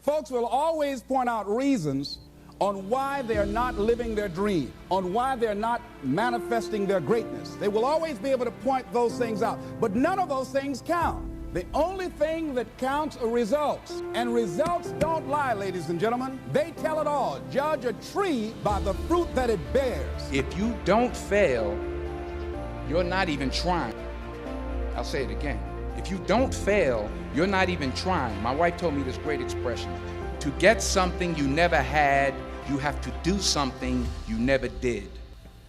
Folks will always point out reasons on why they're not living their dream, on why they're not manifesting their greatness. They will always be able to point those things out, but none of those things count. The only thing that counts are results, and results don't lie, ladies and gentlemen. They tell it all. Judge a tree by the fruit that it bears. If you don't fail, you're not even trying. I'll say it again. If you don't fail, you're not even trying. My wife told me this great expression. To get something you never had, you have to do something you never did.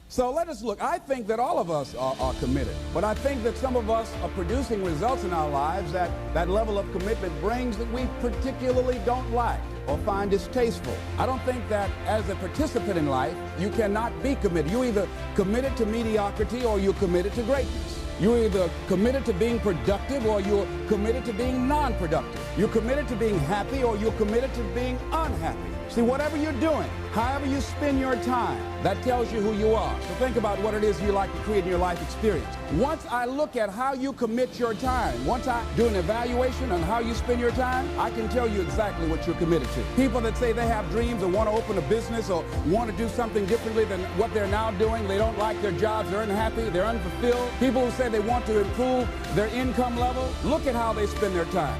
So let us look. I think that all of us are committed, but I think that some of us are producing results in our lives that level of commitment brings that we particularly don't like or find distasteful. I don't think that as a participant in life, you cannot be committed. You're either committed to mediocrity or you're committed to greatness. You're either committed to being productive or you're committed to being non-productive. You're committed to being happy or you're committed to being unhappy. See, whatever you're doing, however you spend your time, that tells you who you are. So think about what it is you like to create in your life experience. Once I look at how you commit your time, once I do an evaluation on how you spend your time, I can tell you exactly what you're committed to. People that say they have dreams or want to open a business or want to do something differently than what they're now doing, they don't like their jobs, they're unhappy, they're unfulfilled. People who say they want to improve their income level, look at how they spend their time.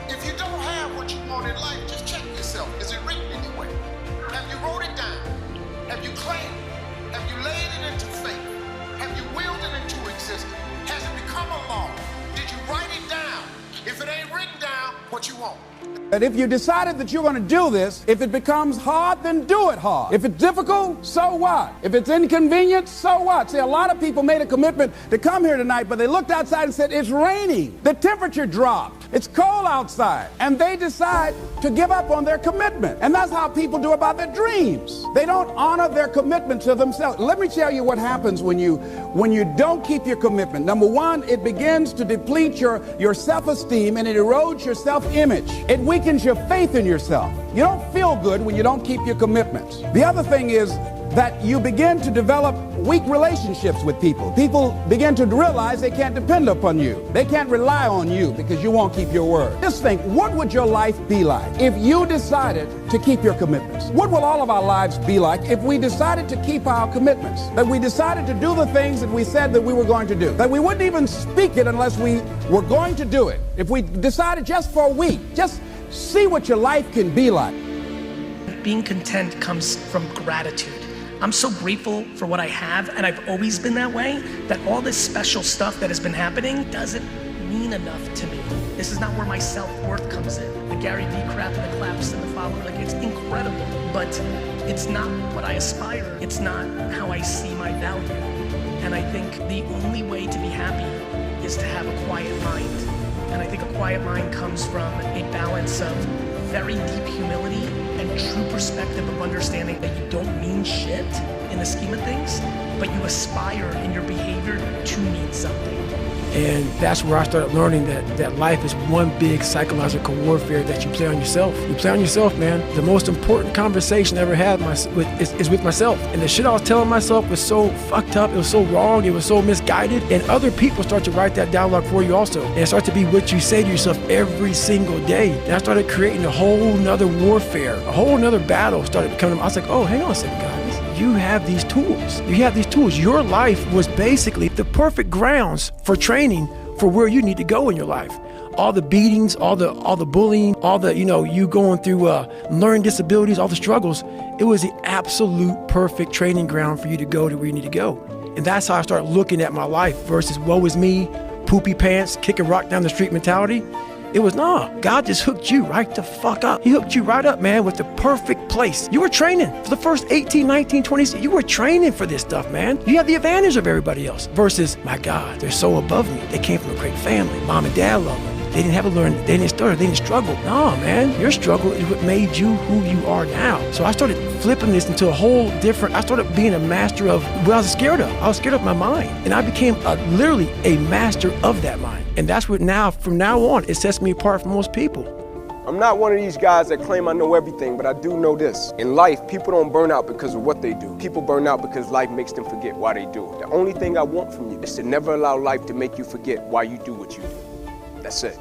If you don't have what you want in life, just check yourself. Is it written anywhere? Have you wrote it down? Have you claimed it? Have you laid it into faith? Have you willed it into existence? Has it become a law? Did you write it down? If it ain't written down, what you want? That if you decided that you're going to do this, if it becomes hard, then do it hard. If it's difficult, so what? If it's inconvenient, so what? See, a lot of people made a commitment to come here tonight, but they looked outside and said, it's raining. The temperature dropped. It's cold outside. And they decide to give up on their commitment. And that's how people do about their dreams. They don't honor their commitment to themselves. Let me tell you what happens when you don't keep your commitment. Number one, it begins to deplete your self-esteem and it erodes your self-image. It weakens your faith in yourself. You don't feel good when you don't keep your commitments. The other thing is that you begin to develop weak relationships with people. People begin to realize they can't depend upon you. They can't rely on you because you won't keep your word. Just think, what would your life be like if you decided to keep your commitments? What will all of our lives be like if we decided to keep our commitments? That we decided to do the things that we said that we were going to do. That we wouldn't even speak it unless we were going to do it. If we decided just for a week, just see what your life can be like. Being content comes from gratitude. I'm so grateful for what I have, and I've always been that way, that all this special stuff that has been happening doesn't mean enough to me. This is not where my self-worth comes in. The Gary Vee crap and the claps and the follower, like, it's incredible, but it's not what I aspire. It's not how I see my value. And I think the only way to be happy is to have a quiet mind. And I think a quiet mind comes from a balance of very deep humility and true perspective of understanding that you don't mean shit in the scheme of things, but you aspire in your behavior to mean something. And that's where I started learning that life is one big psychological warfare that you play on yourself. You play on yourself, man. The most important conversation I ever had is with myself. And the shit I was telling myself was so fucked up, it was so wrong, it was so misguided. And other people start to write that dialogue for you also. And it starts to be what you say to yourself every single day. And I started creating a whole nother warfare, a whole nother battle started becoming. I was like, oh, hang on a second, guys. You have these tools. You have these tools. Your life was basically the perfect grounds for training for where you need to go in your life. All the beatings, all the bullying, all the, you going through learning disabilities, all the struggles. It was the absolute perfect training ground for you to go to where you need to go. And that's how I started looking at my life versus woe is me, poopy pants, kick a rock down the street mentality. It was, God just hooked you right the fuck up. He hooked you right up, man, with the perfect place. You were training for the first 18, 19, 20, you were training for this stuff, man. You have the advantage of everybody else versus, my God, they're so above me. They came from a great family. Mom and dad love them. They didn't have to learn, they didn't stutter, they didn't struggle. No, man, your struggle is what made you who you are now. So I started flipping this into a whole different, I started being a master of what I was scared of. I was scared of my mind. And I became literally a master of that mind. And that's what now, from now on, it sets me apart from most people. I'm not one of these guys that claim I know everything, but I do know this. In life, people don't burn out because of what they do. People burn out because life makes them forget why they do it. The only thing I want from you is to never allow life to make you forget why you do what you do. That's it.